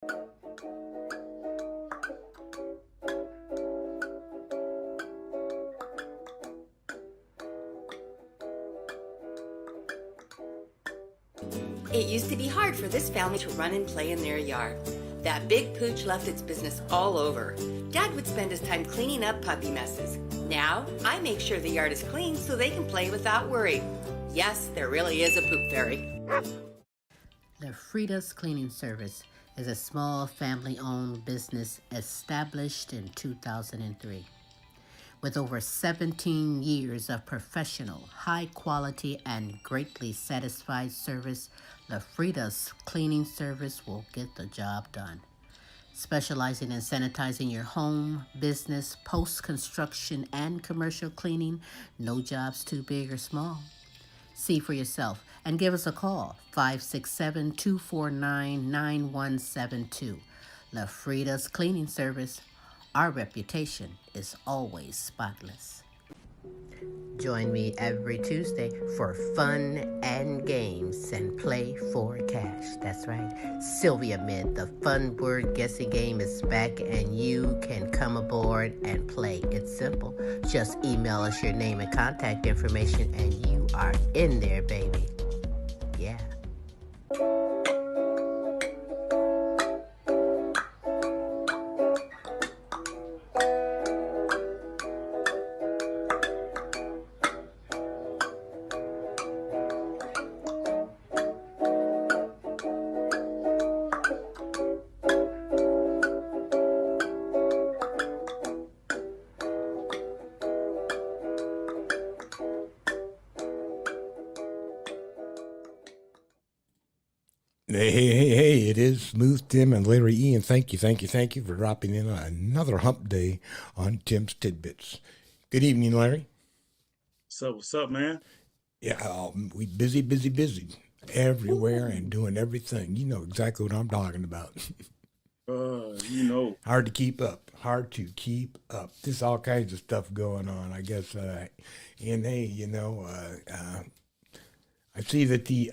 It used to be hard for this family to run and play in their yard. That big pooch left its business all over. Dad would spend his time cleaning up puppy messes. Now, I make sure the yard is clean so they can play without worry. Yes, there really is a poop fairy. The Frida's Cleaning Service is a small family-owned business established in 2003. With over 17 years of professional, high-quality, and greatly satisfied service, the Frida's Cleaning Service will get the job done. Specializing in sanitizing your home, business, post-construction, and commercial cleaning, no job's too big or small. See for yourself and give us a call, 567-249-9172. La Frida's Cleaning Service. Our reputation is always spotless. Join me every Tuesday for fun and games and play for cash. That's right. Sylvia Mid, the fun word guessing game is back and you can come aboard and play. It's simple. Just email us your name and contact information and you are in there, baby. Yeah. Hey, it is Smooth Tim and Larry E. And thank you for dropping in on another hump day on Tim's Tidbits. Good evening, Larry. What's up, man? Yeah, we busy everywhere and doing everything. You know exactly what I'm talking about. Hard to keep up. There's all kinds of stuff going on, I guess. And hey, I see that the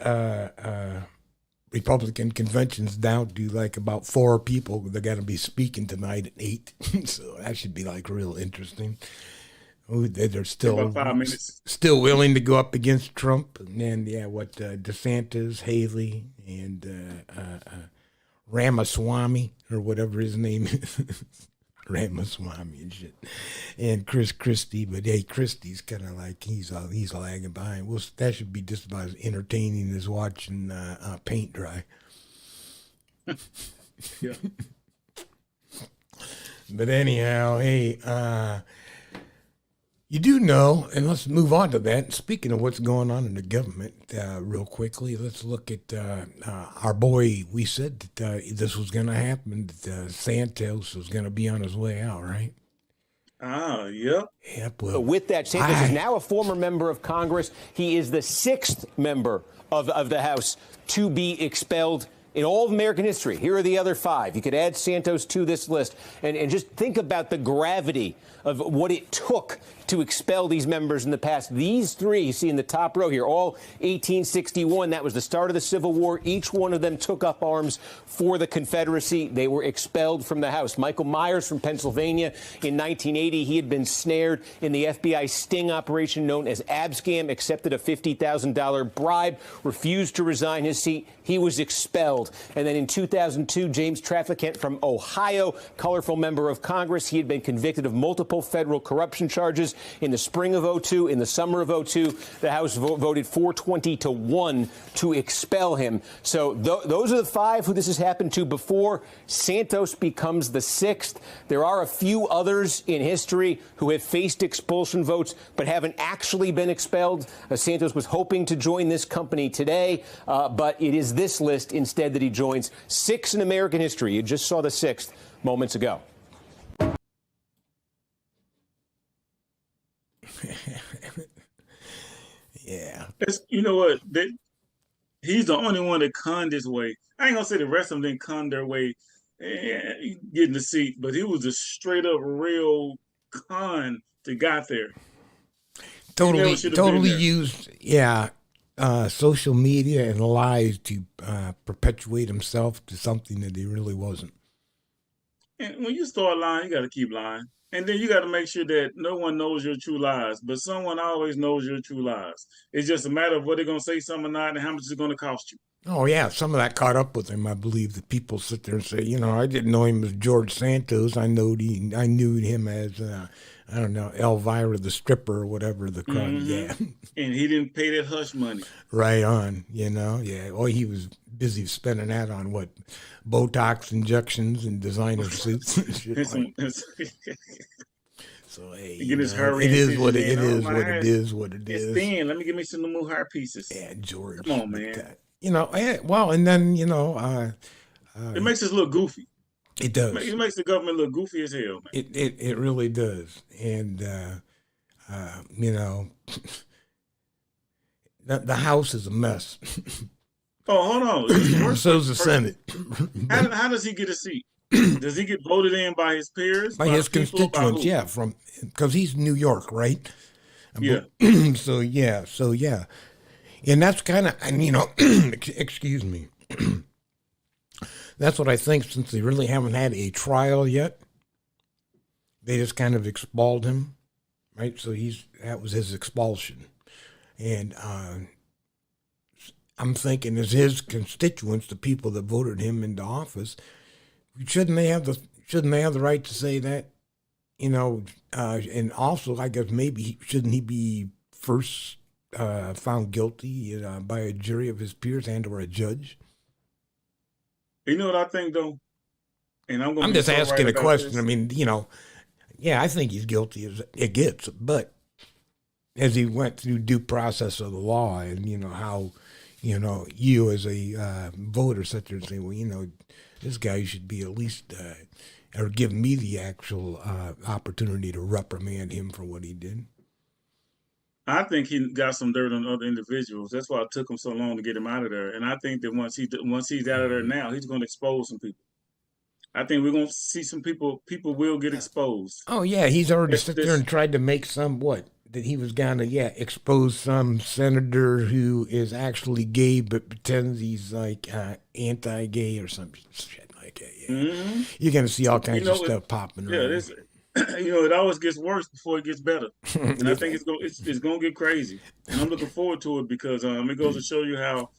Republican convention's down to like about 4 people. They're going to be speaking tonight at 8. So that should be like real interesting. They're still about 5 minutes. Still willing to go up against Trump. And then, DeSantis, Haley, and Ramaswamy, or whatever his name is. Ramaswamy and shit. And Chris Christie. But hey, Christie's kind of like, he's lagging behind. Well, that should be just about as entertaining as watching paint dry. Yeah. But anyhow, hey, you do know, and let's move on to that. Speaking of what's going on in the government, real quickly, let's look at our boy. We said that this was going to happen, that Santos was going to be on his way out, right? Yep. Yep. Well, so with that, Santos is now a former member of Congress. He is the 6th member of the House to be expelled in all of American history. Here are the other 5. You could add Santos to this list. And just think about the gravity of what it took to expel these members in the past. These 3, you see in the top row here, all 1861. That was the start of the Civil War. Each one of them took up arms for the Confederacy. They were expelled from the House. Michael Myers from Pennsylvania in 1980. He had been snared in the FBI sting operation known as Abscam, accepted a $50,000 bribe, refused to resign his seat. He was expelled. And then in 2002, James Traficant from Ohio, colorful member of Congress. He had been convicted of multiple federal corruption charges in the spring of 2002. In the summer of 2002, the House voted 420-1 to expel him. So those are the 5 who this has happened to before. Santos becomes the 6th. There are a few others in history who have faced expulsion votes but haven't actually been expelled. Santos was hoping to join this company today, but it is this list instead that he joins. 6 in American history. You just saw the 6th moments ago. Yeah. You know what? He's the only one that conned his way. I ain't gonna say the rest of them didn't con their way getting the seat, but he was a straight up real con that got there. Totally used. Yeah. social media and lies to perpetuate himself to something that he really wasn't. And when you start lying, you got to keep lying. And then you got to make sure that no one knows your true lies, but someone always knows your true lies. It's just a matter of whether they're going to say something or not and how much it's going to cost you. Oh, yeah, some of that caught up with him. I believe that people sit there and say, I didn't know him as George Santos. I knew him as, I don't know, Elvira the stripper or whatever the crowd. Mm-hmm. Yeah. And he didn't pay that hush money. Right on, yeah. Oh, he was busy spending that on what? Botox injections and designer suits and shit like that. So, hey, it is what it is. It's thin. Let me give me some more hair pieces. Yeah, George. Come on, man. And then, it makes us look goofy. It does. It makes the government look goofy as hell, man. It really does. And, the House is a mess. Oh, hold on. So's the Senate. How does he get a seat? Does he get voted in by his peers? By his constituents, yeah. Because he's New York, right? Yeah. So yeah. And that's kind of, excuse me. That's what I think, since they really haven't had a trial yet. They just kind of expelled him, right? So that was his expulsion. And I'm thinking, as his constituents, the people that voted him into office, shouldn't they have the right to say that? And also, I guess maybe shouldn't he be first found guilty by a jury of his peers and or a judge? You know what I think, though? And I'm just asking a question. This. I mean, yeah, I think he's guilty as it gets, but as he went through due process of the law, and how, you as a voter sit there and say, well, this guy should be at least, or give me the actual opportunity to reprimand him for what he did. I think he got some dirt on other individuals. That's why it took him so long to get him out of there. And I think that once he's out of there now, he's going to expose some people. I think we're going to see some people. People will get exposed. Oh yeah, he's already sit there and tried to make that he was going to expose some senator who is actually gay but pretends he's like anti-gay or some shit like that. Yeah. Mm-hmm. You're going to see all kinds of stuff popping. Yeah, it always gets worse before it gets better, and I think it's going to get crazy. And I'm looking forward to it because it goes to show you how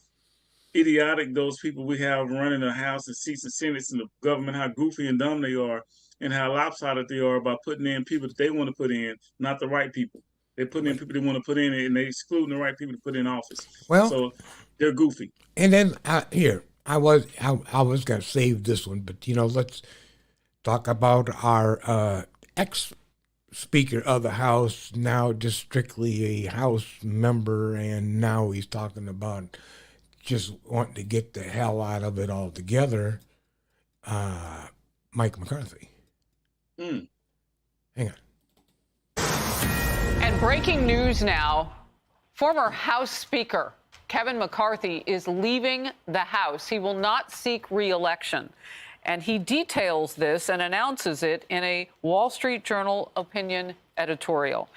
idiotic those people we have running the House and seats and Senates and the government, how goofy and dumb they are, and how lopsided they are about putting in people that they want to put in, not the right people. They're putting in people they want to put in, and they're excluding the right people to put in office. Well, so they're goofy. And then I was going to save this one, but let's talk about our ex-Speaker of the House, now just strictly a House member, and now he's talking about just wanting to get the hell out of it altogether, Mike McCarthy. Hang on. And breaking news now, former House Speaker Kevin McCarthy is leaving the House. He will not seek re-election. And he details this and announces it in a Wall Street Journal opinion editorial.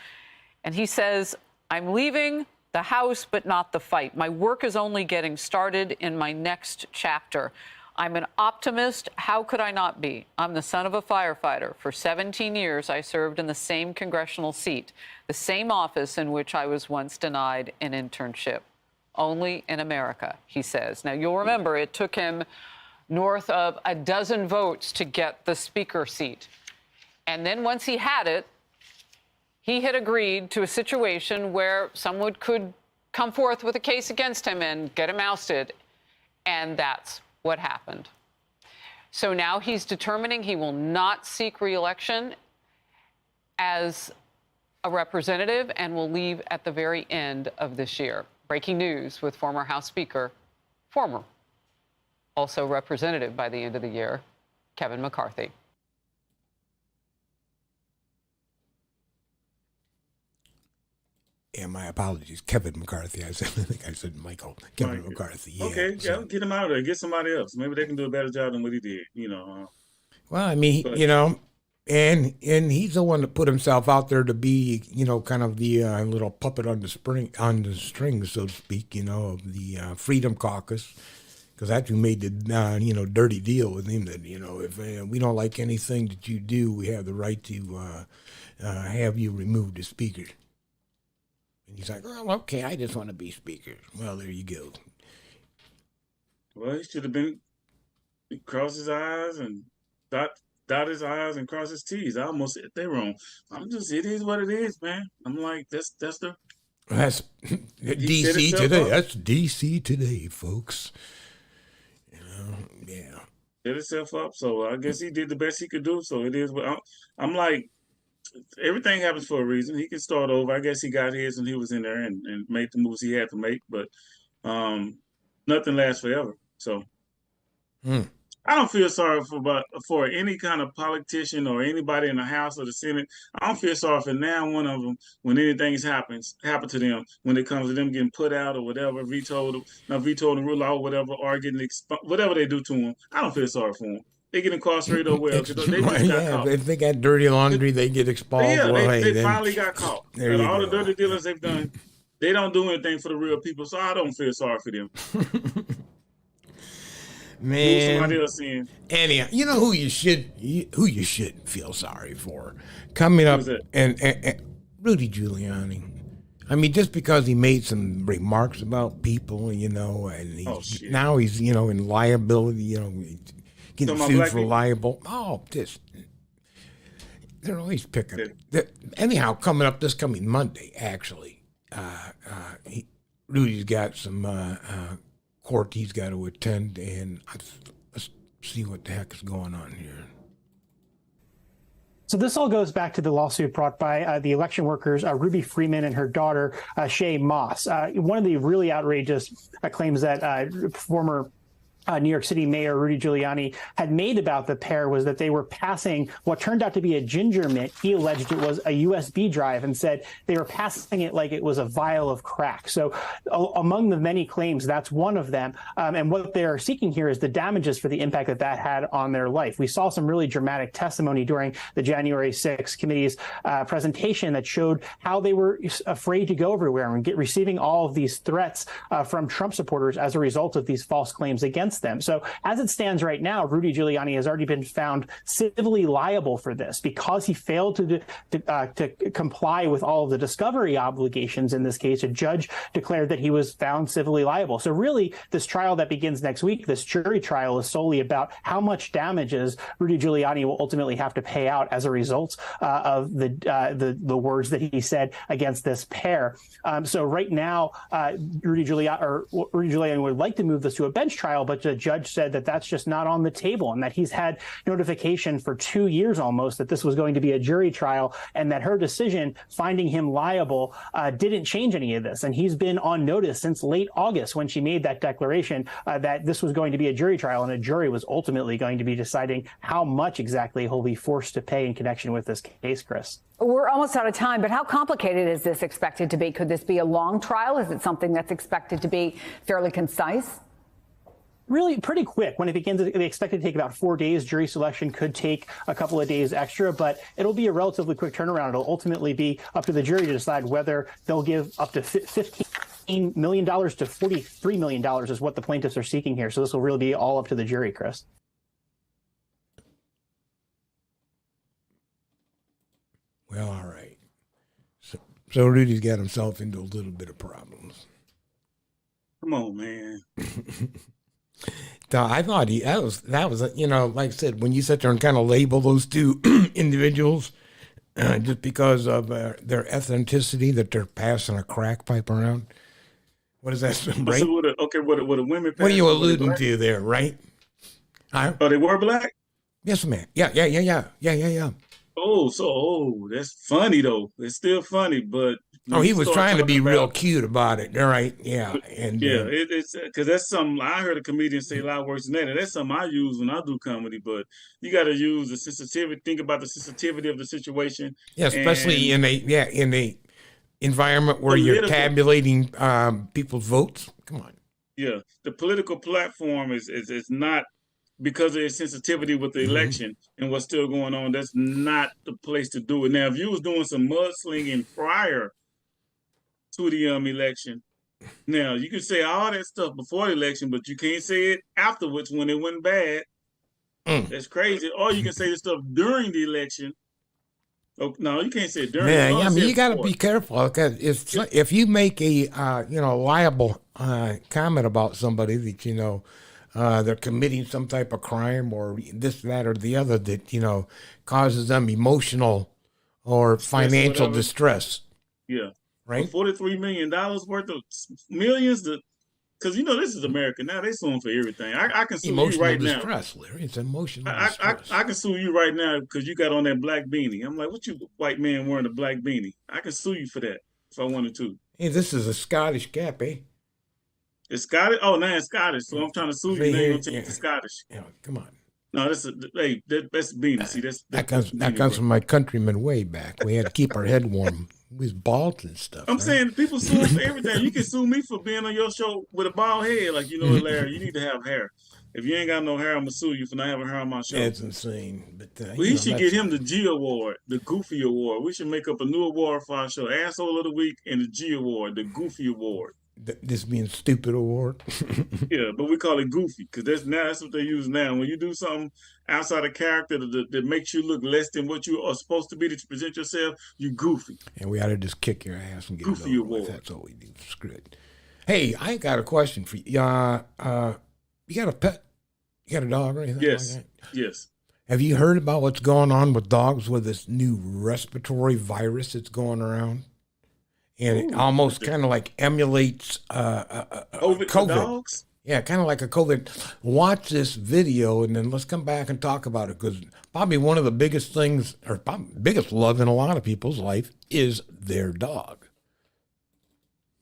And he says, I'm leaving the House, but not the fight. My work is only getting started in my next chapter. I'm an optimist. How could I not be? I'm the son of a firefighter. For 17 years, I served in the same congressional seat, the same office in which I was once denied an internship. Only in America, he says. Now, you'll remember it took him north of a dozen votes to get the speaker seat. And then once he had it, he had agreed to a situation where someone could come forth with a case against him and get him ousted. And that's what happened. So now he's determining he will not seek re-election as a representative and will leave at the very end of this year. Breaking news with former House Speaker, also representative by the end of the year, Kevin McCarthy. Yeah, my apologies. Kevin McCarthy. I think I said Michael. Kevin McCarthy. Yeah. Okay, so. Get him out of there. Get somebody else. Maybe they can do a better job than what he did, Well, I mean, And he's the one that put himself out there to be, kind of the little puppet on the string, so to speak, of the Freedom Caucus, because that's who made the dirty deal with him that if we don't like anything that you do, we have the right to have you removed as speaker. And he's like, oh, okay, I just want to be speaker. Well, there you go. Well, he should have been cross his eyes and dot his I's and cross his T's. I almost said they wrong. It is what it is, man. I'm like, that's DC today. That's DC today, folks. Yeah. Set himself up. So I guess he did the best he could do. So it is what I'm like, everything happens for a reason. He can start over. I guess he got his and he was in there and made the moves he had to make, but nothing lasts forever. So I don't feel sorry for any kind of politician or anybody in the House or the Senate. I don't feel sorry for now one of them when anything happened to them, when it comes to them getting put out or whatever, vetoed the rule out or whatever, or getting whatever they do to them. I don't feel sorry for them. They get incarcerated or well because they just got caught. If they got dirty laundry, they get expelled. Yeah, they finally got caught. And all the dirty dealings they've done, they don't do anything for the real people, so I don't feel sorry for them. Man, somebody else in. Anyhow, you know who you should feel sorry for coming up, and Rudy Giuliani. I mean, just because he made some remarks about people, and now he's in liability, getting sued for libel. Oh, they're always picking. Anyhow, coming up this coming Monday, actually, Rudy's got some court he's got to attend, and let's see what the heck is going on here. So this all goes back to the lawsuit brought by the election workers, Ruby Freeman and her daughter, Shay Moss. One of the really outrageous claims that former New York City Mayor Rudy Giuliani had made about the pair was that they were passing what turned out to be a ginger mint. He alleged it was a USB drive and said they were passing it like it was a vial of crack. So among the many claims, that's one of them. And what they're seeking here is the damages for the impact that had on their life. We saw some really dramatic testimony during the January 6th committee's presentation that showed how they were afraid to go everywhere and receiving all of these threats from Trump supporters as a result of these false claims against them. So as it stands right now, Rudy Giuliani has already been found civilly liable for this because he failed to comply with all of the discovery obligations. In this case, a judge declared that he was found civilly liable. So really, this trial that begins next week, this jury trial, is solely about how much damages Rudy Giuliani will ultimately have to pay out as a result of the words that he said against this pair. So right now, Rudy Giuliani would like to move this to a bench trial, but the judge said that that's just not on the table and that he's had notification for 2 years almost that this was going to be a jury trial and that her decision finding him liable didn't change any of this. And he's been on notice since late August when she made that declaration that this was going to be a jury trial and a jury was ultimately going to be deciding how much exactly he'll be forced to pay in connection with this case, Chris. We're almost out of time, but how complicated is this expected to be? Could this be a long trial? Is it something that's expected to be fairly concise? Really pretty quick. When it begins, they expect it to take about 4 days. Jury selection could take a couple of days extra, but it'll be a relatively quick turnaround. It'll ultimately be up to the jury to decide whether they'll give up to $15 million to $43 million is what the plaintiffs are seeking here. So this will really be all up to the jury, Chris. Well, all right. So Rudy's got himself into a little bit of problems. Come on, man. I thought that was like I said, when you sit there and kind of label those two individuals just because of their ethnicity, that they're passing a crack pipe around. What is that? Right? So what a women? What are you alluding to there, right? Oh, they were black? Yes, ma'am. Yeah. Oh, that's funny though. It's still funny, but he was trying to be real cute about it. All right, yeah, and yeah, it's because that's something I heard a comedian say a lot worse than that, and that's something I use when I do comedy. But you got to use the sensitivity. Think about the sensitivity of the situation. Yeah, especially in a environment where you're tabulating people's votes. Come on. Yeah, the political platform is not because of its sensitivity with the election and what's still going on, that's not the place to do it. Now, if you was doing some mudslinging prior to the election, now you can say all that stuff before the election, but you can't say it afterwards when it went bad. That's crazy. Or you can say the stuff during the election. Oh, no, you can't say it during. Man, You I mean, you got to before. be careful because if you make a liable comment about somebody that they're committing some type of crime or this, that, or the other that causes them emotional or financial distress. Yeah, right. $43 million worth of millions. Because this is America now. They suing for everything. I can sue emotional you right distress, now. Larry. It's emotional distress. I can sue you right now because you got on that black beanie. I'm like, what you white man wearing a black beanie? I can sue you for that if I wanted to. Hey, this is a Scottish cap, eh? It's Scottish? Oh, now it's Scottish. So I'm trying to sue you. Now you're going to change to Scottish. Yeah, come on. No, that's beanie. See, that comes from my countrymen way back. We had to keep our head warm. We was bald and stuff. I'm saying people sue for everything. You can sue me for being on your show with a bald head. Like, Larry, you need to have hair. If you ain't got no hair, I'm gonna sue you for not having hair on my show. That's insane. But we should get him the G Award, the Goofy Award. We should make up a new award for our show: Asshole of the Week and the G Award, the Goofy Award. This being stupid award. Yeah, but we call it Goofy because that's what they use now. When you do something outside of character that makes you look less than what you are supposed to be to present yourself, you goofy. And we ought to just kick your ass and get Goofy it over Award. with. That's all we do. Screw it. Hey, I got a question for you. You got a pet? You got a dog or anything like that? Yes. Have you heard about what's going on with dogs with this new respiratory virus that's going around? And it almost kind of like emulates COVID. Dogs? Yeah, kind of like a COVID. Watch this video and then let's come back and talk about it because probably one of the biggest things or biggest love in a lot of people's life is their dog.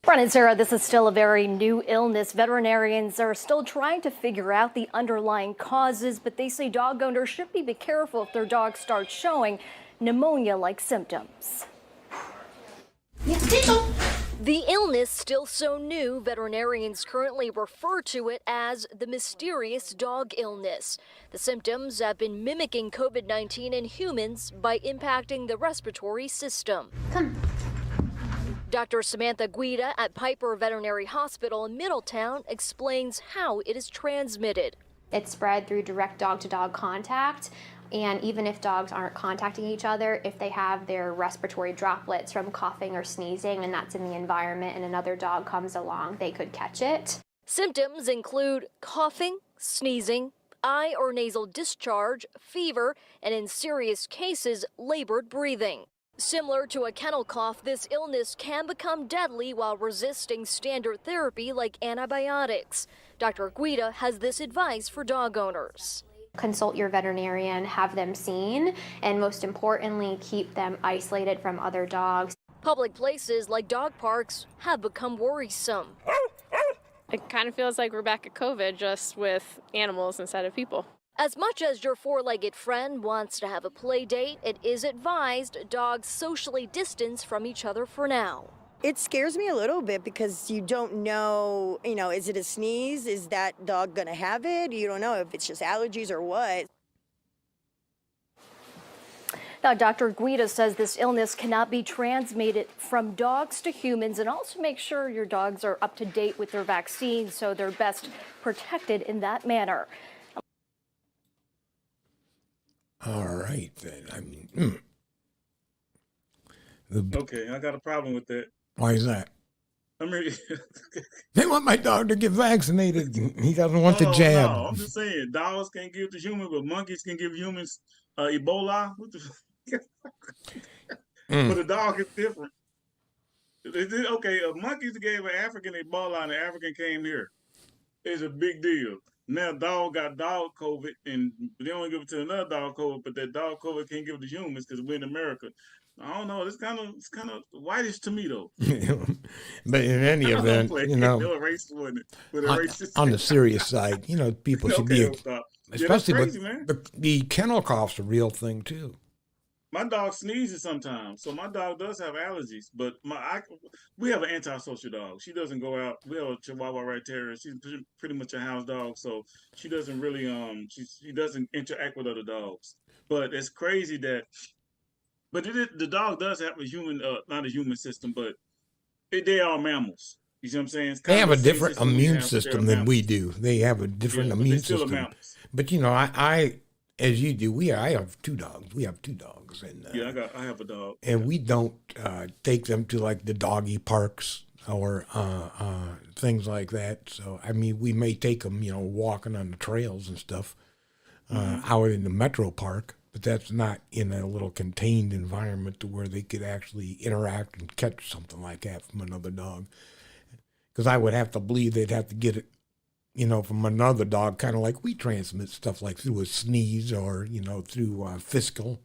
Brent and Sarah, this is still a very new illness. Veterinarians are still trying to figure out the underlying causes, but they say dog owners should be careful if their dog starts showing pneumonia-like symptoms. The illness still so new, veterinarians currently refer to it as the mysterious dog illness. The symptoms have been mimicking COVID-19 in humans by impacting the respiratory system. Dr. Samantha Guida at Piper Veterinary Hospital in Middletown explains how it is transmitted. It's spread through direct dog-to-dog contact. And even if dogs aren't contacting each other, if they have their respiratory droplets from coughing or sneezing and that's in the environment and another dog comes along, they could catch it. Symptoms include coughing, sneezing, eye or nasal discharge, fever, and in serious cases, labored breathing. Similar to a kennel cough, this illness can become deadly while resisting standard therapy like antibiotics. Dr. Guida has this advice for dog owners. Consult your veterinarian, have them seen, and most importantly, keep them isolated from other dogs. Public places like dog parks have become worrisome. It kind of feels like we're back at COVID, just with animals instead of people. As much as your four-legged friend wants to have a play date, it is advised dogs socially distance from each other for now. It scares me a little bit because you don't know, is it a sneeze? Is that dog going to have it? You don't know if it's just allergies or what. Now, Dr. Guida says this illness cannot be transmitted from dogs to humans, and also make sure your dogs are up to date with their vaccines so they're best protected in that manner. All right, then. I mean, Okay, I got a problem with that. Why is that? I mean, they want my dog to get vaccinated. He doesn't want the jab. No, I'm just saying, dogs can't give to humans, but monkeys can give humans Ebola. What the? But a dog is different. Okay, a monkey gave an African Ebola, and the African came here. It's a big deal. Now, dog got dog COVID, and they only give it to another dog COVID, but that dog COVID can't give it to humans because we're in America. I don't know. It's kind of whitish to me, though. But in any event, on the serious side, people should be, especially crazy, the kennel cough's a real thing too. My dog sneezes sometimes, so my dog does have allergies. But we have an antisocial dog. She doesn't go out. We have a Chihuahua Red Terrier. She's pretty much a house dog, so she doesn't really she doesn't interact with other dogs. But it's crazy that, but the dog does have a human, not a human system, but they are mammals. You see what I'm saying? It's They kind have of a the same different system we immune have, but they're system than we mammals. do. They have a different Yeah, but they immune still are system. mammals. But I as you do, I have two dogs. We have two dogs, and Yeah, I have a dog. and we don't take them to like the doggy parks or things like that. So I mean, we may take them, walking on the trails and stuff out in the metro park, but that's not in a little contained environment to where they could actually interact and catch something like that from another dog. Because I would have to believe they'd have to get it, from another dog, kind of like we transmit stuff like through a sneeze or, through fiscal.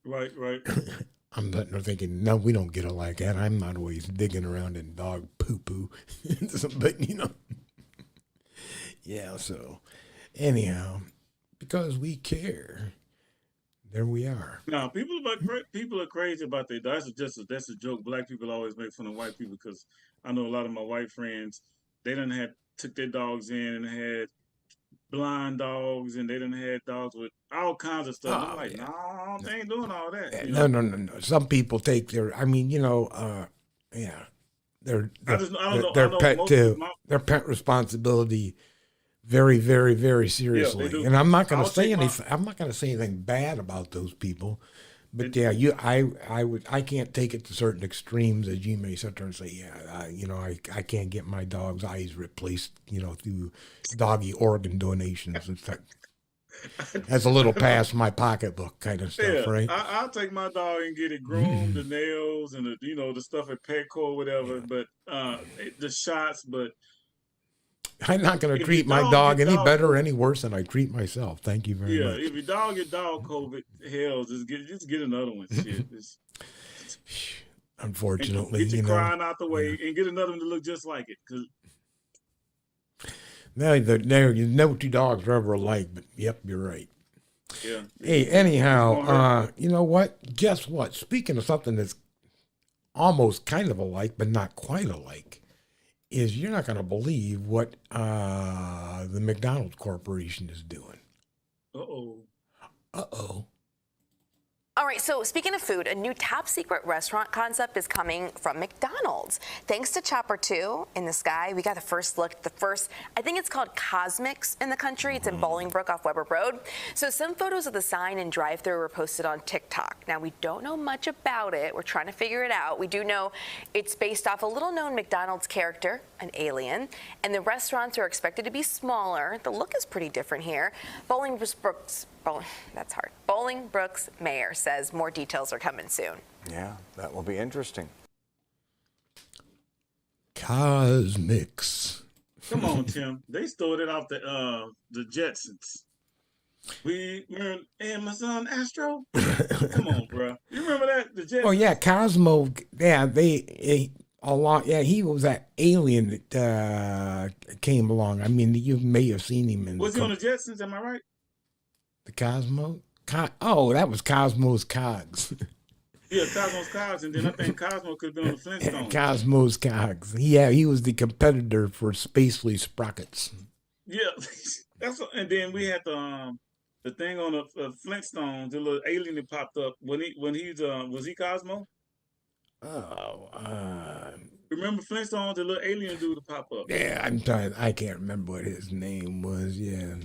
Right. I'm sitting there thinking, no, we don't get it like that. I'm not always digging around in dog poo-poo. But, yeah, so anyhow, because we care, there we are. Now, people are crazy about their dogs. That's a joke. Black people always make fun of white people because I know a lot of my white friends, they done took their dogs in and had blind dogs, and they done had dogs with all kinds of stuff. I'm like, no, they ain't doing all that. No. Some people take their, yeah, their pet responsibility very, very, very seriously. do. And I'm not going to say take anything. I'm not going to say anything bad about those people. But I can't take it to certain extremes, as you may sit there and say, I can't get my dog's eyes replaced, through doggy organ donations and stuff. That's a little past my pocketbook kind of stuff, right? I'll take my dog and get it groomed, the nails and the stuff at Petco, whatever. But the shots, but. I'm not going to treat my dog any better or any worse than I treat myself. Thank you very much. Yeah, if your dog get dog COVID, hell, just get another one. Shit. Unfortunately, get your crying out the way and get another one to look just like it. No two dogs are ever alike, but yep, you're right. Yeah. Hey, anyhow, you know what? Guess what? Speaking of something that's almost kind of alike, but not quite alike, is you're not going to believe what the McDonald's Corporation is doing. Uh-oh. All right, so speaking of food, a new top secret restaurant concept is coming from McDonald's. Thanks to Chopper 2 in the sky, we got the first look, I think it's called Cosmics in the country. It's in Bolingbrook off Weber Road. So some photos of the sign and drive-thru were posted on TikTok. Now, we don't know much about it. We're trying to figure it out. We do know it's based off a little-known McDonald's character, an alien, and the restaurants are expected to be smaller. The look is pretty different here. Bolingbrook's mayor says more details are coming soon. Yeah, that will be interesting. Cosmics. Come on, Tim. They stole it off the Jetsons. And my son Astro. Come on, bro. You remember that? The Jetsons. Oh yeah, Cosmo. Yeah, he was that alien that came along. I mean, you may have seen him in. Was he on the Jetsons? Am I right? The Cosmo? That was Cosmo's Cogs. Yeah, Cosmo's Cogs, and then I think Cosmo could have been on the Flintstones. Cosmo's Cogs. Yeah, he was the competitor for Spacely Sprockets. Yeah, and then we had the thing on the Flintstones, the little alien that popped up was he Cosmo? Remember Flintstones, the little alien dude to pop up? Yeah, I can't remember what his name was. Yeah.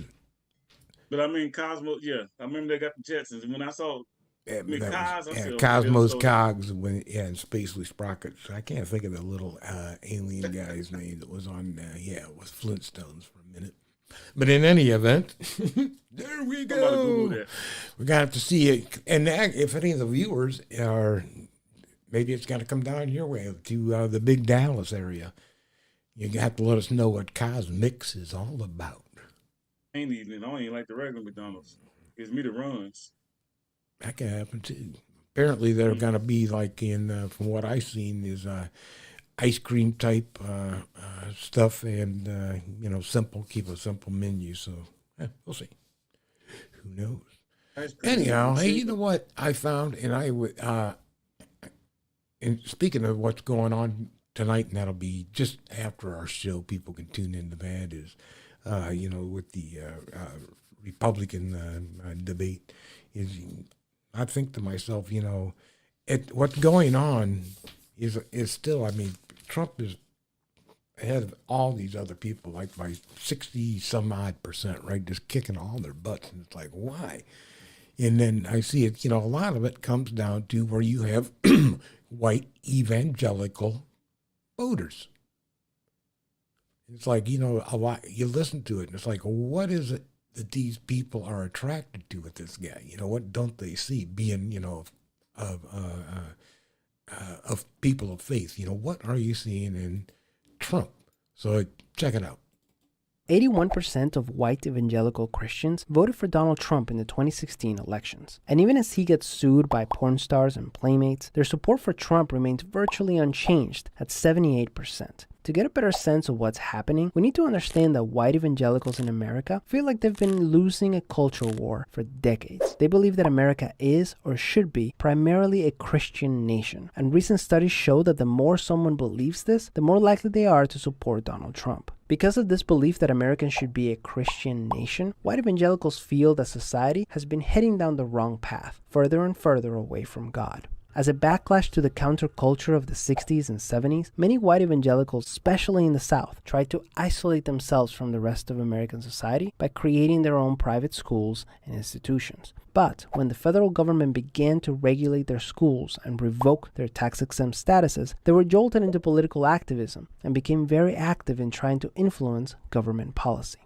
But I mean, Cosmo, yeah. I remember they got the Jetsons. And when I saw Cosmo's Cogs and Spacely Sprockets. I can't think of the little alien guy's name that was on it was Flintstones for a minute. But in any event, there we go. We're going to have to see it. And if any of the viewers are, maybe it's going to come down your way to the big Dallas area. You have to let us know what Cosmics is all about. I ain't like the regular McDonald's. Gives me the runs. That can happen too. Apparently, they're going to be like from what I've seen, is ice cream type stuff and keep a simple menu. So we'll see. Who knows? That's crazy. Anyhow, hey, See? you know what I found, and I would, and speaking of what's going on tonight, and that'll be just after our show. People can tune into that. Is, with the Republican debate, is I think to myself, what's going on is still. I mean, Trump is ahead of all these other people, like by 60 some odd percent, right? Just kicking all their butts, and it's like, why? And then I see it, a lot of it comes down to where you have white evangelical voters. It's like, a lot, you listen to it and it's like, what is it that these people are attracted to with this guy? What don't they see being, of people of faith? What are you seeing in Trump? So check it out. 81% of white evangelical Christians voted for Donald Trump in the 2016 elections. And even as he gets sued by porn stars and playmates, their support for Trump remains virtually unchanged at 78%. To get a better sense of what's happening, we need to understand that white evangelicals in America feel like they've been losing a culture war for decades. They believe that America is, or should be, primarily a Christian nation. And recent studies show that the more someone believes this, the more likely they are to support Donald Trump. Because of this belief that Americans should be a Christian nation, white evangelicals feel that society has been heading down the wrong path, further and further away from God. As a backlash to the counterculture of the 60s and 70s, many white evangelicals, especially in the South, tried to isolate themselves from the rest of American society by creating their own private schools and institutions. But when the federal government began to regulate their schools and revoke their tax-exempt statuses, they were jolted into political activism and became very active in trying to influence government policy.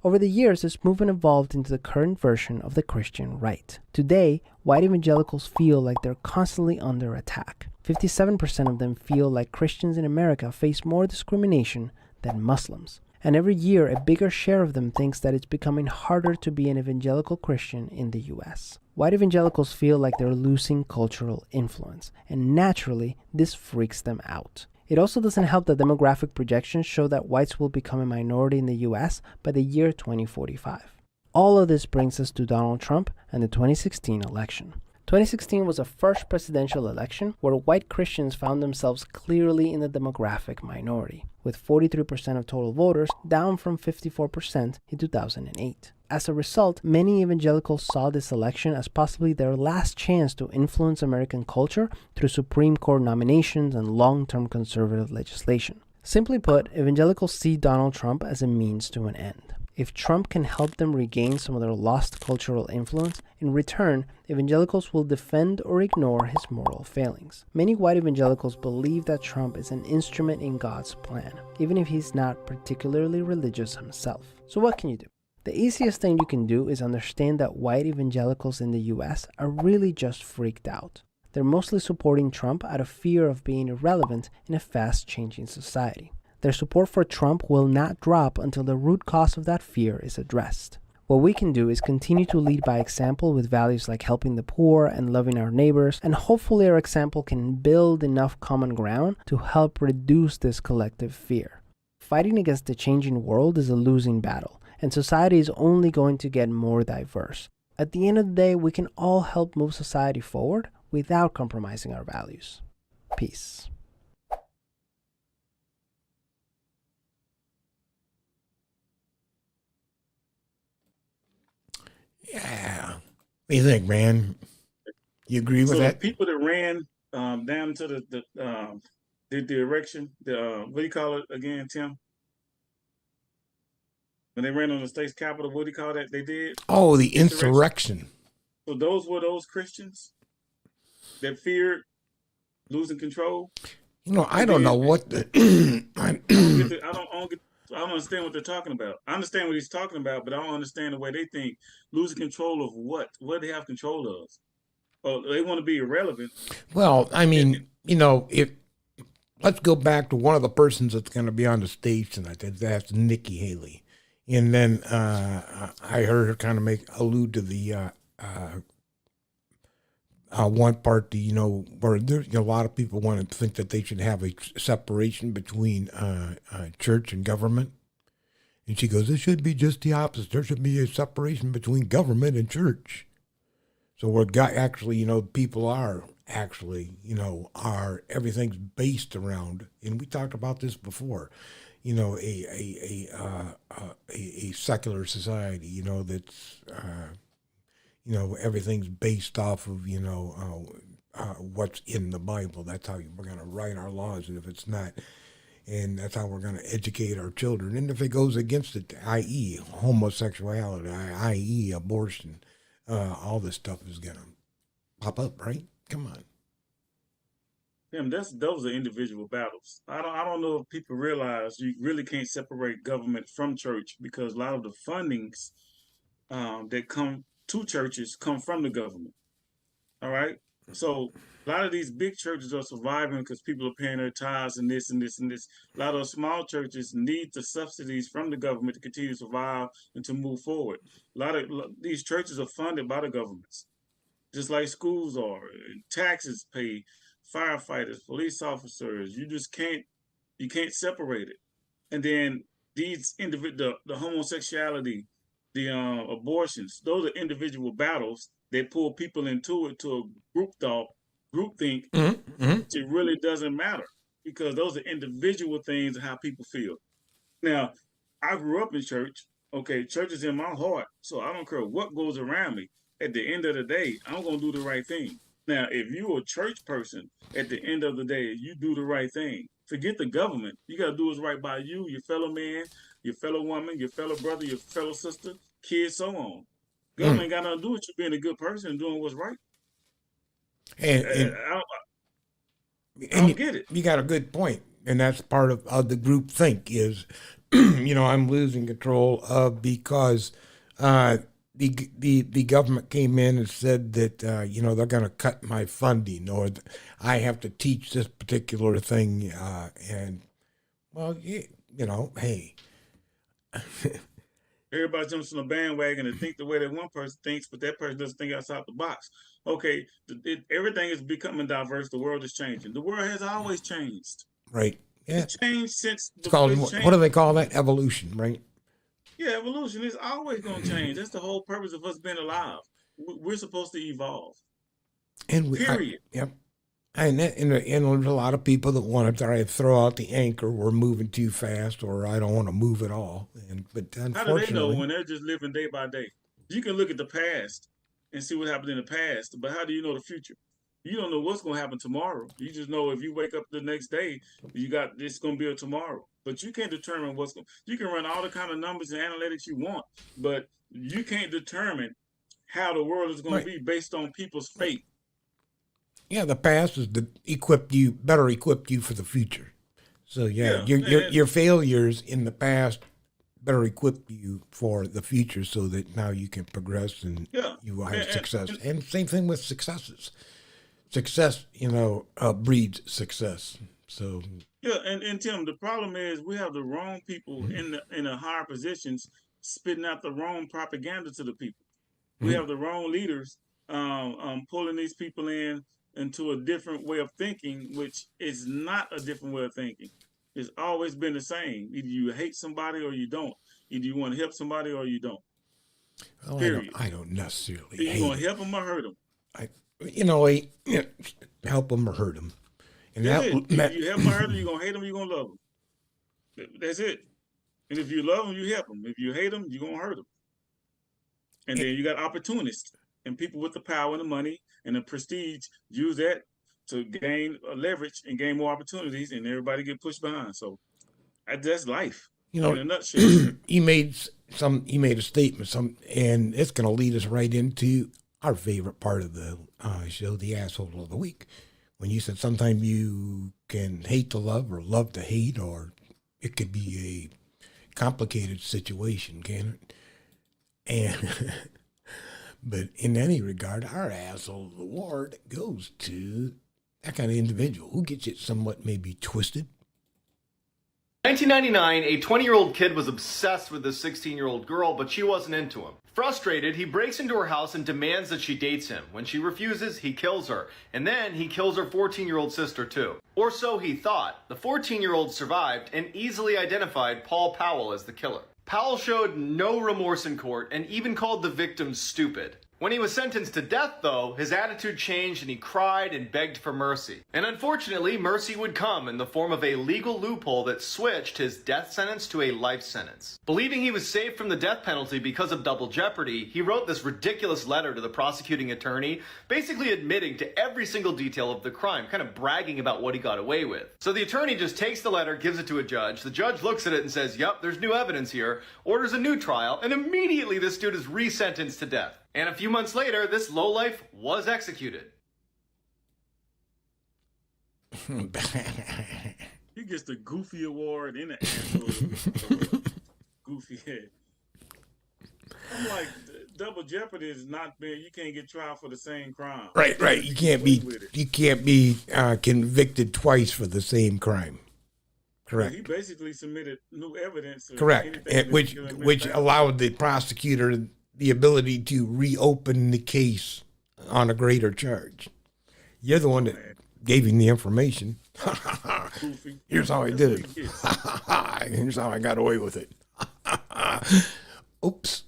Over the years, this movement evolved into the current version of the Christian right. Today, white evangelicals feel like they're constantly under attack. 57% of them feel like Christians in America face more discrimination than Muslims. And every year, a bigger share of them thinks that it's becoming harder to be an evangelical Christian in the US. White evangelicals feel like they're losing cultural influence, and naturally, this freaks them out. It also doesn't help that demographic projections show that whites will become a minority in the US by the year 2045. All of this brings us to Donald Trump and the 2016 election. 2016 was the first presidential election where white Christians found themselves clearly in the demographic minority, with 43% of total voters, down from 54% in 2008. As a result, many evangelicals saw this election as possibly their last chance to influence American culture through Supreme Court nominations and long-term conservative legislation. Simply put, evangelicals see Donald Trump as a means to an end. If Trump can help them regain some of their lost cultural influence, in return, evangelicals will defend or ignore his moral failings. Many white evangelicals believe that Trump is an instrument in God's plan, even if he's not particularly religious himself. So what can you do? The easiest thing you can do is understand that white evangelicals in the US are really just freaked out. They're mostly supporting Trump out of fear of being irrelevant in a fast-changing society. Their support for Trump will not drop until the root cause of that fear is addressed. What we can do is continue to lead by example with values like helping the poor and loving our neighbors, and hopefully our example can build enough common ground to help reduce this collective fear. Fighting against the changing world is a losing battle, and society is only going to get more diverse. At the end of the day, we can all help move society forward without compromising our values. Peace. Yeah. What do you think, man? You agree with that? People that ran down to the erection, what do you call it again, Tim? When they ran on the state's capitol, what do you call that? They did? Oh, the insurrection. So those were those Christians that feared losing control? I don't know what the I don't understand what they're talking about. I understand what he's talking about, but I don't understand the way they think. Losing control of what? What do they have control of? Oh, they want to be irrelevant. Well, I mean, if let's go back to one of the persons that's going to be on the stage tonight. That's Nikki Haley. And then I heard her kind of allude to the one part, where there's a lot of people want to think that they should have a separation between church and government. And she goes, it should be just the opposite. There should be a separation between government and church. So we're actually, people are actually, are everything's based around, and we talked about this before, a secular society, that's, everything's based off of, what's in the Bible. That's how we're going to write our laws, and if it's not, and that's how we're going to educate our children. And if it goes against it, i.e. homosexuality, i.e. abortion, all this stuff is going to pop up, right? Come on. Tim, those are individual battles. I don't know if people realize you really can't separate government from church, because a lot of the fundings that come to churches come from the government. All right. So a lot of these big churches are surviving because people are paying their tithes and this and this and this. A lot of small churches need the subsidies from the government to continue to survive and to move forward. A lot of these churches are funded by the governments, just like schools are. Taxes pay firefighters, police officers. You can't separate it. And then these the homosexuality, the abortions, those are individual battles that pull people into it, to a groupthink. It really doesn't matter, because those are individual things and how people feel. Now, I grew up in church. Okay, church is in my heart, so I don't care what goes around me. At the end of the day, I'm gonna do the right thing. Now, if you're a church person, at the end of the day, you do the right thing. Forget the government. You gotta do what's right by you, your fellow man, your fellow woman, your fellow brother, your fellow sister, kids, so on. Government ain't got nothing to do with you being a good person and doing what's right. And I don't get it. You got a good point, and that's part of the group think is, I'm losing control of, because the government came in and said that they're going to cut my funding, or I have to teach this particular thing, and well, hey. Everybody jumps on the bandwagon and think the way that one person thinks, but that person doesn't think outside the box. Okay, everything is becoming diverse. The world is changing. The world has always changed. Right. Yeah. It's changed since. It's called, what do they call that? Evolution, right? Yeah, evolution is always going to change. That's the whole purpose of us being alive. We're supposed to evolve. And period. Yep. And there's a lot of people that want to try to throw out the anchor. We're moving too fast, or I don't want to move at all. But unfortunately, how do they know when they're just living day by day? You can look at the past and see what happened in the past, but how do you know the future? You don't know what's going to happen tomorrow. You just know if you wake up the next day, it's going to be a tomorrow. But you can't determine what's going. You can run all the kind of numbers and analytics you want, but you can't determine how the world is going to be based on people's fate. Yeah, the past is to better equip you for the future. So your failures in the past better equip you for the future, so that now you can progress and you will have success. And same thing with successes. Success, breeds success. So yeah, and Tim, the problem is we have the wrong people in the higher positions spitting out the wrong propaganda to the people. We have the wrong leaders pulling these people into a different way of thinking, which is not a different way of thinking. It's always been the same. Either you hate somebody or you don't. Either you want to help somebody or you don't. Well, period. I don't necessarily hate. You going to help them or hurt them? Help them or hurt them. And that's it. If you help them or hurt them, you're going to hate them, you're going to love them. That's it. And if you love them, you help them. If you hate them, you're going to hurt them. And then you got opportunists and people with the power and the money and the prestige use that to gain leverage and gain more opportunities, and everybody get pushed behind. So that's life. In a nutshell. He made a statement, and it's going to lead us right into our favorite part of the show, the asshole of the week. When you said sometimes you can hate to love or love to hate, or it could be a complicated situation, can it? And but in any regard, our asshole award goes to that kind of individual who gets it somewhat maybe twisted. 1999, a 20-year-old kid was obsessed with this 16-year-old girl, but she wasn't into him. Frustrated, he breaks into her house and demands that she dates him. When she refuses, he kills her. And then he kills her 14-year-old sister too. Or so he thought. The 14-year-old survived and easily identified Paul Powell as the killer. Powell showed no remorse in court and even called the victim stupid. When he was sentenced to death, though, his attitude changed and he cried and begged for mercy. And unfortunately, mercy would come in the form of a legal loophole that switched his death sentence to a life sentence. Believing he was saved from the death penalty because of double jeopardy, he wrote this ridiculous letter to the prosecuting attorney, basically admitting to every single detail of the crime, kind of bragging about what he got away with. So the attorney just takes the letter, gives it to a judge. The judge looks at it and says, "Yep, there's new evidence here," orders a new trial, and immediately this dude is resentenced to death. And a few months later, this lowlife was executed. He gets the Goofy Award and the asshole Goofy head. I'm like, double jeopardy is not bad. You can't get trial for the same crime. Right. You can't be convicted twice for the same crime. Correct. He basically submitted new evidence. Correct, and which allowed the prosecutor the ability to reopen the case on a greater charge. You're the one that gave him the information. Here's how I did it. Here's how I got away with it. Oops.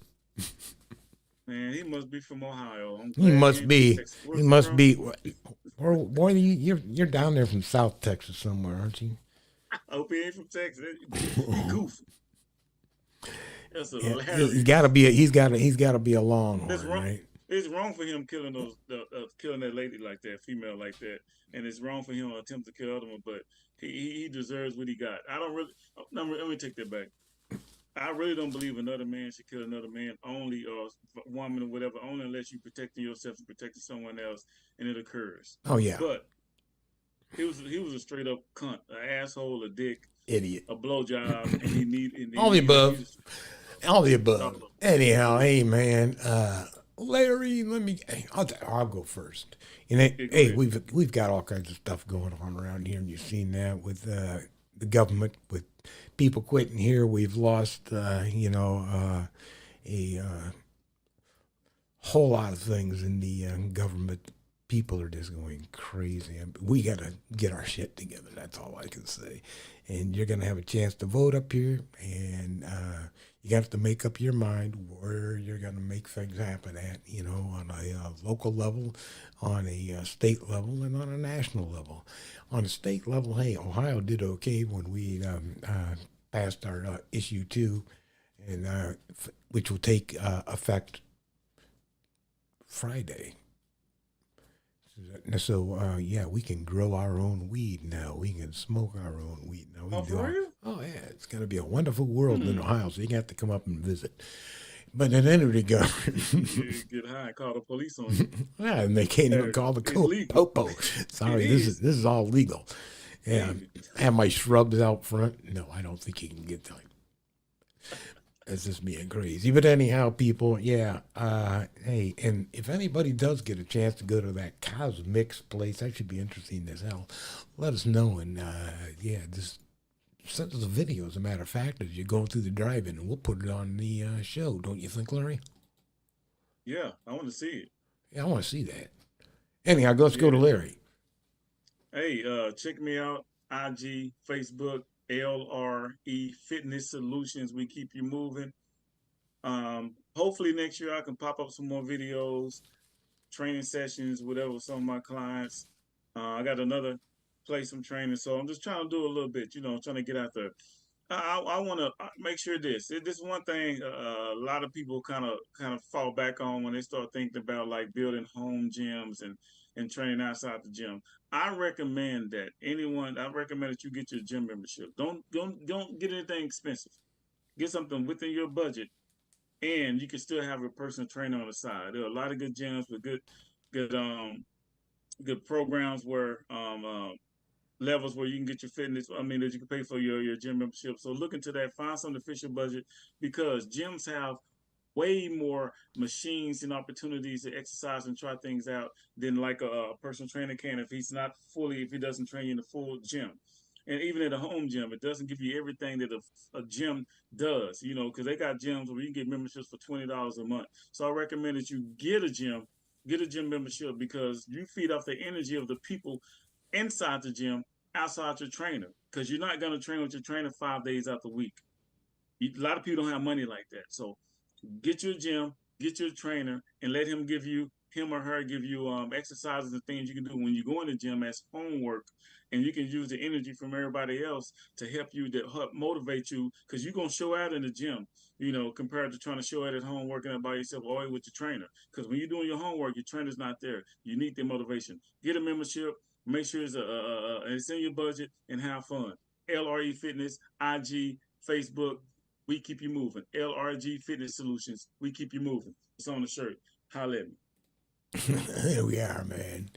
Man, he must be from Ohio. He must be. He must be. Or boy, you're down there from South Texas somewhere, aren't you? I hope he ain't from Texas. He goofy. That's He's got to be. He's got to be a Longhorn, right? It's wrong for him killing killing that lady like that, female like that, and it's wrong for him to attempt to kill other one. But he deserves what he got. I don't really. Let me take that back. I really don't believe another man should kill another man, only or woman or whatever, only unless you're protecting yourself and protecting someone else, and it occurs. Oh yeah. But he was a straight up cunt, an asshole, a dick, idiot, a blowjob, and he need all the above. All the above. Anyhow, hey man, Larry, I'll go first. And hey, we've got all kinds of stuff going on around here, and you've seen that with the government, with people quitting here. We've lost, a whole lot of things in the government. People are just going crazy. We got to get our shit together. That's all I can say. And you're going to have a chance to vote up here, and you have to make up your mind where you're going to make things happen at, on a local level, on a state level, and on a national level. On a state level, hey, Ohio did okay when we passed our issue 2, and which will take effect Friday. So, we can grow our own weed now. We can smoke our own weed now. Oh, yeah, it's going to be a wonderful world in Ohio, so you have to come up and visit. But at any regard... you get high and call the police on you. Yeah, and they can't even call the popo. Sorry, this is all legal. Yeah, I have my shrubs out front. No, I don't think you can get that. That's just being crazy. But anyhow, people, hey, and if anybody does get a chance to go to that Cosmix place, that should be interesting as hell. Let us know, and just send us a video, as a matter of fact, as you're going through the drive-in, and we'll put it on the show. Don't you think, Larry? Yeah, I want to see it. Yeah, I want to see that. Anyhow, let's go to Larry. Hey, check me out, IG, Facebook, LRE Fitness Solutions. We keep you moving. Hopefully next year I can pop up some more videos, training sessions, whatever with some of my clients. I got another place I'm training, so I'm just trying to do a little bit, trying to get out there. I want to make sure this is one thing a lot of people kind of fall back on when they start thinking about like building home gyms and training outside the gym. I recommend that you get your gym membership. Don't get anything expensive. Get something within your budget, and you can still have a personal trainer on the side. There are a lot of good gyms with good programs where levels where you can get your fitness. That you can pay for your gym membership. So look into that. Find some official budget, because gyms have way more machines and opportunities to exercise and try things out than like a personal trainer can if he doesn't train you in a full gym. And even at a home gym, it doesn't give you everything that a gym does, because they got gyms where you can get memberships for $20 a month. So I recommend that you get a gym membership, because you feed off the energy of the people inside the gym, outside your trainer, because you're not going to train with your trainer 5 days out the week. A lot of people don't have money like that. So get your gym, get your trainer and let him or her give you exercises and things you can do when you go in the gym as homework, and you can use the energy from everybody else to help motivate you, because you're going to show out in the gym, compared to trying to show out at home working out by yourself or with your trainer. Because when you're doing your homework, your trainer's not there. You need the motivation. Get a membership. Make sure it's in your budget, and have fun. LRE Fitness, IG, Facebook. We keep you moving. LRG Fitness Solutions. We keep you moving. It's on the shirt. Holla at me. There we are, man.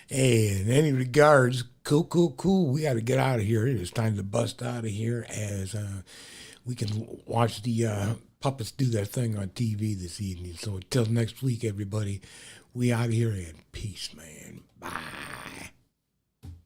Hey, in any regards, cool. We got to get out of here. It's time to bust out of here as we can watch the puppets do their thing on TV this evening. So until next week, everybody, we out of here, and peace, man. Bye.